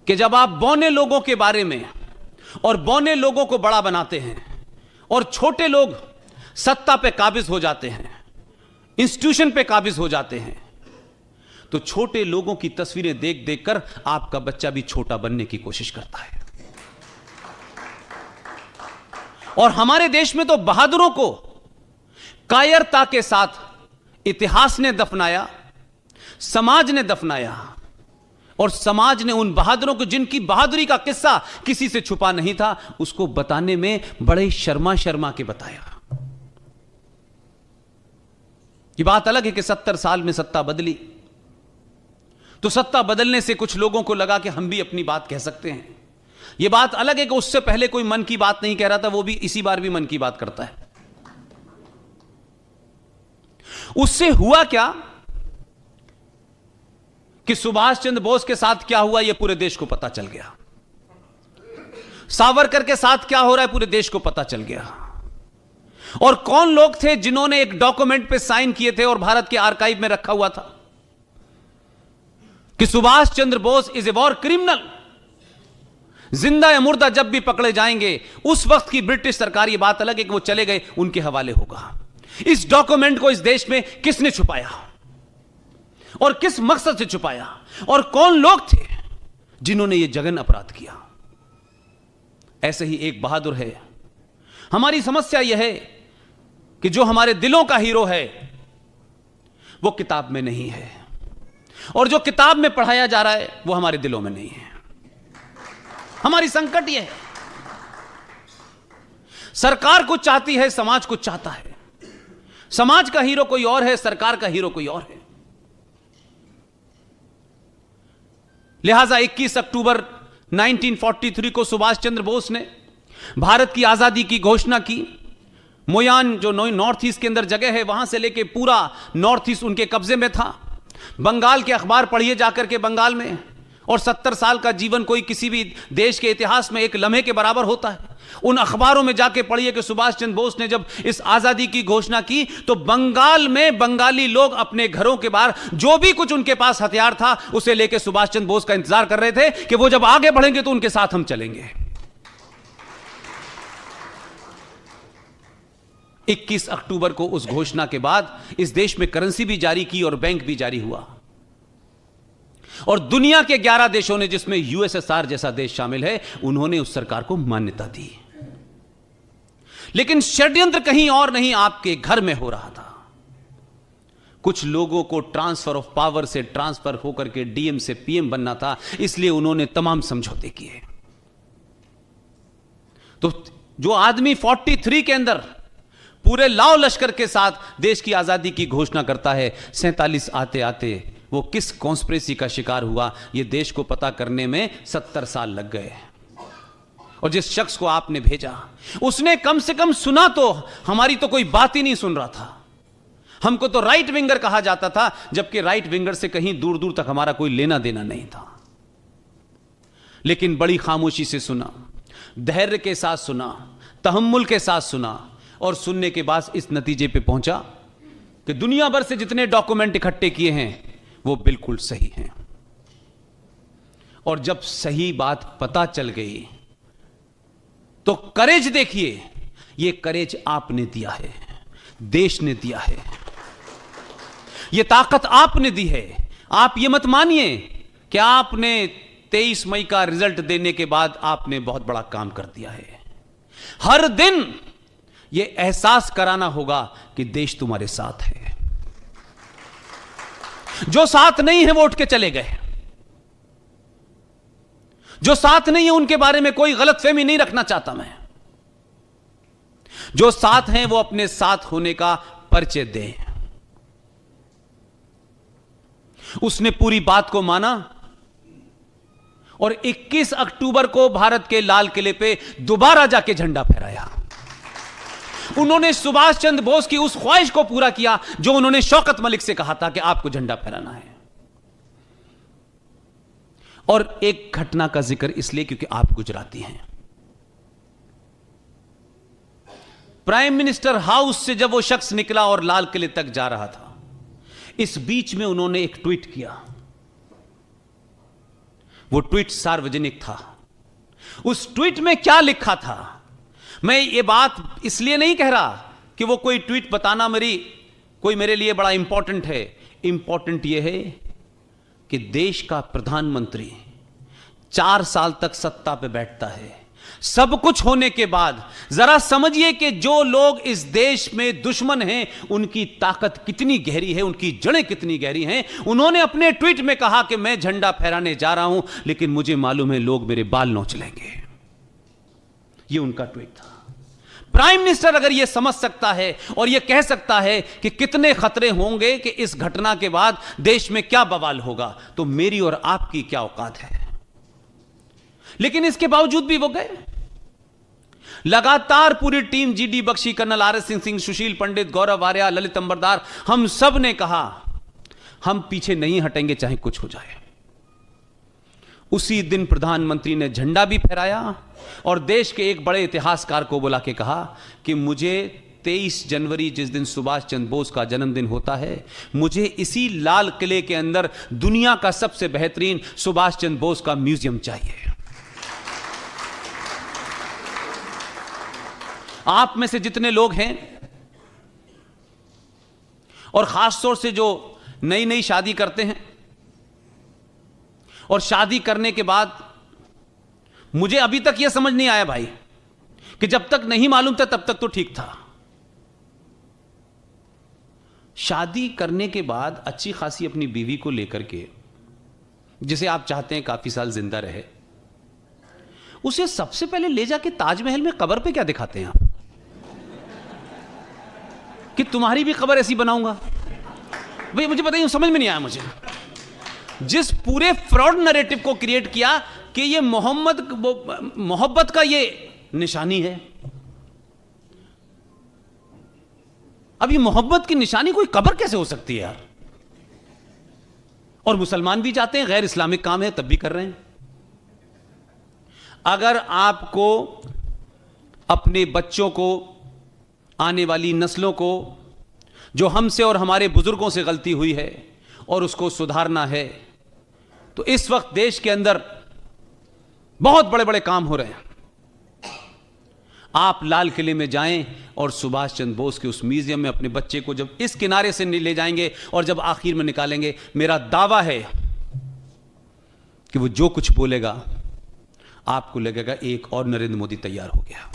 कि जब आप बौने लोगों के बारे में और बौने लोगों को बड़ा बनाते हैं और छोटे लोग सत्ता पे काबिज हो जाते हैं, इंस्टीट्यूशन पे काबिज हो जाते हैं, तो छोटे लोगों की तस्वीरें देख देखकर आपका बच्चा भी छोटा बनने की कोशिश करता है। और हमारे देश में तो बहादुरों को कायरता के साथ इतिहास ने दफनाया, समाज ने दफनाया, और समाज ने उन बहादुरों को, जिनकी बहादुरी का किस्सा किसी से छुपा नहीं था, उसको बताने में बड़े शर्मा शर्मा के बताया। ये बात अलग है कि 70 साल में सत्ता बदली, तो सत्ता बदलने से कुछ लोगों को लगा कि हम भी अपनी बात कह सकते हैं। यह बात अलग है कि उससे पहले कोई मन की बात नहीं कह रहा था, वो भी इसी बार भी मन की बात करता है। उससे हुआ क्या कि सुभाष चंद्र बोस के साथ क्या हुआ यह पूरे देश को पता चल गया, सावरकर के साथ क्या हो रहा है पूरे देश को पता चल गया। और कौन लोग थे जिन्होंने एक डॉक्यूमेंट पे साइन किए थे और भारत के आर्काइव में रखा हुआ था कि Subhash Chandra Bose is a war criminal, जिंदा या मुर्दा जब भी पकड़े जाएंगे, उस वक्त की ब्रिटिश सरकार, ये बात अलग है कि वो चले गए, उनके हवाले होगा। इस डॉक्यूमेंट को इस देश में किसने छुपाया और किस मकसद से छुपाया, और कौन लोग थे जिन्होंने यह जघन अपराध किया? ऐसे ही एक बहादुर है। हमारी समस्या यह है कि जो हमारे दिलों का हीरो है वो किताब में नहीं है, और जो किताब में पढ़ाया जा रहा है वो हमारे दिलों में नहीं है। हमारी संकट यह है, सरकार कुछ चाहती है, समाज कुछ चाहता है। समाज का हीरो कोई और है, सरकार का हीरो कोई और है। लिहाजा 21 अक्टूबर 1943 को सुभाष चंद्र बोस ने भारत की आजादी की घोषणा की। मोयान जो नॉर्थ ईस्ट के अंदर जगह है, वहां से लेके पूरा नॉर्थ ईस्ट उनके कब्जे में था। बंगाल के अखबार पढ़िए जाकर के बंगाल में, और 70 साल का जीवन कोई किसी भी देश के इतिहास में एक लम्हे के बराबर होता है। उन अखबारों में जाके पढ़िए कि सुभाष चंद्र बोस ने जब इस आजादी की घोषणा की तो बंगाल में बंगाली लोग अपने घरों के बाहर जो भी कुछ उनके पास हथियार था उसे लेके सुभाष चंद्र बोस का इंतजार कर रहे थे कि वो जब आगे बढ़ेंगे तो उनके साथ हम चलेंगे। 21 अक्टूबर को उस घोषणा के बाद इस देश में करेंसी भी जारी की और बैंक भी जारी हुआ, और दुनिया के 11 देशों ने, जिसमें यूएसएसआर जैसा देश शामिल है, उन्होंने उस सरकार को मान्यता दी। लेकिन षड्यंत्र कहीं और नहीं, आपके घर में हो रहा था। कुछ लोगों को ट्रांसफर ऑफ पावर से ट्रांसफर होकर के डीएम से पीएम बनना था, इसलिए उन्होंने तमाम समझौते किए। तो जो आदमी 43 के अंदर पूरे लाव लश्कर के साथ देश की आजादी की घोषणा करता है, 47 आते आते वो किस कॉन्स्पिरेसी का शिकार हुआ, यह देश को पता करने में 70 साल लग गए। और जिस शख्स को आपने भेजा उसने कम से कम सुना तो, हमारी तो कोई बात ही नहीं सुन रहा था। हमको तो राइट विंगर कहा जाता था, जबकि राइट विंगर से कहीं दूर दूर तक हमारा कोई लेना देना नहीं था। लेकिन बड़ी खामोशी से सुना, धैर्य के साथ सुना, तहम्मुल के साथ सुना, और सुनने के बाद इस नतीजे पे पहुंचा कि दुनिया भर से जितने डॉक्यूमेंट इकट्ठे किए हैं वो बिल्कुल सही हैं। और जब सही बात पता चल गई तो करेज देखिए, ये करेज आपने दिया है, देश ने दिया है, ये ताकत आपने दी है। आप ये मत मानिए कि आपने 23 मई का रिजल्ट देने के बाद आपने बहुत बड़ा काम कर दिया है। हर दिन यह एहसास कराना होगा कि देश तुम्हारे साथ है। जो साथ नहीं है वो उठ के चले गए, जो साथ नहीं है उनके बारे में कोई गलतफहमी नहीं रखना चाहता मैं। जो साथ हैं वो अपने साथ होने का परिचय दें। उसने पूरी बात को माना और 21 अक्टूबर को भारत के लाल किले पे दोबारा जाके झंडा फहराया। उन्होंने सुभाष चंद्र बोस की उस ख्वाहिश को पूरा किया जो उन्होंने शौकत मलिक से कहा था कि आपको झंडा फहराना है। और एक घटना का जिक्र इसलिए क्योंकि आप गुजराती हैं। प्राइम मिनिस्टर हाउस से जब वो शख्स निकला और लाल किले तक जा रहा था, इस बीच में उन्होंने एक ट्वीट किया। वो ट्वीट सार्वजनिक था। उस ट्वीट में क्या लिखा था, मैं ये बात इसलिए नहीं कह रहा कि वो कोई ट्वीट बताना मेरे लिए बड़ा इंपॉर्टेंट है। इंपॉर्टेंट यह है कि देश का प्रधानमंत्री 4 साल तक सत्ता पे बैठता है, सब कुछ होने के बाद जरा समझिए कि जो लोग इस देश में दुश्मन हैं उनकी ताकत कितनी गहरी है, उनकी जड़ें कितनी गहरी हैं। उन्होंने अपने ट्वीट में कहा कि मैं झंडा फहराने जा रहा हूं, लेकिन मुझे मालूम है लोग मेरे बाल नोच लेंगे। यह उनका ट्वीट था। प्राइम मिनिस्टर अगर यह समझ सकता है और यह कह सकता है कि कितने खतरे होंगे कि इस घटना के बाद देश में क्या बवाल होगा, तो मेरी और आपकी क्या औकात है। लेकिन इसके बावजूद भी वो गए। लगातार पूरी team, GD Bakshi, colonel R S Singh, Sushil Pandit, Gaurav Arya, Lalit Ambardar, हम सब ने कहा हम पीछे नहीं हटेंगे चाहे कुछ हो जाए। उसी दिन प्रधानमंत्री ने झंडा भी फहराया और देश के एक बड़े इतिहासकार को बुला के कहा कि मुझे 23 जनवरी, जिस दिन सुभाष चंद्र बोस का जन्मदिन होता है, मुझे इसी लाल किले के अंदर दुनिया का सबसे बेहतरीन सुभाष चंद्र बोस का म्यूजियम चाहिए। आप में से जितने लोग हैं और खासतौर से जो नई नई शादी करते हैं और शादी करने के बाद, मुझे अभी तक यह समझ नहीं आया भाई कि जब तक नहीं मालूम था तब तक तो ठीक था। शादी करने के बाद अच्छी खासी अपनी बीवी को लेकर के, जिसे आप चाहते हैं काफी साल जिंदा रहे, उसे सबसे पहले ले जाके ताजमहल में कब्र पे क्या दिखाते हैं आप कि तुम्हारी भी कब्र ऐसी बनाऊंगा। भाई मुझे बताइए, समझ में नहीं आया मुझे। जिस पूरे फ्रॉड नैरेटिव को क्रिएट किया कि ये मोहब्बत का ये निशानी है। अब ये मोहब्बत की निशानी कोई कब्र कैसे हो सकती है यार। और मुसलमान भी चाहते हैं, गैर इस्लामिक काम है तब भी कर रहे हैं। अगर आपको अपने बच्चों को, आने वाली नस्लों को, जो हमसे और हमारे बुजुर्गों से गलती हुई है और उसको सुधारना है, तो इस वक्त देश के अंदर बहुत बड़े बड़े काम हो रहे हैं। आप लाल किले में जाएं और सुभाष चंद्र बोस के उस म्यूजियम में अपने बच्चे को जब इस किनारे से ले जाएंगे और जब आखिर में निकालेंगे, मेरा दावा है कि वो जो कुछ बोलेगा आपको लगेगा एक और नरेंद्र मोदी तैयार हो गया।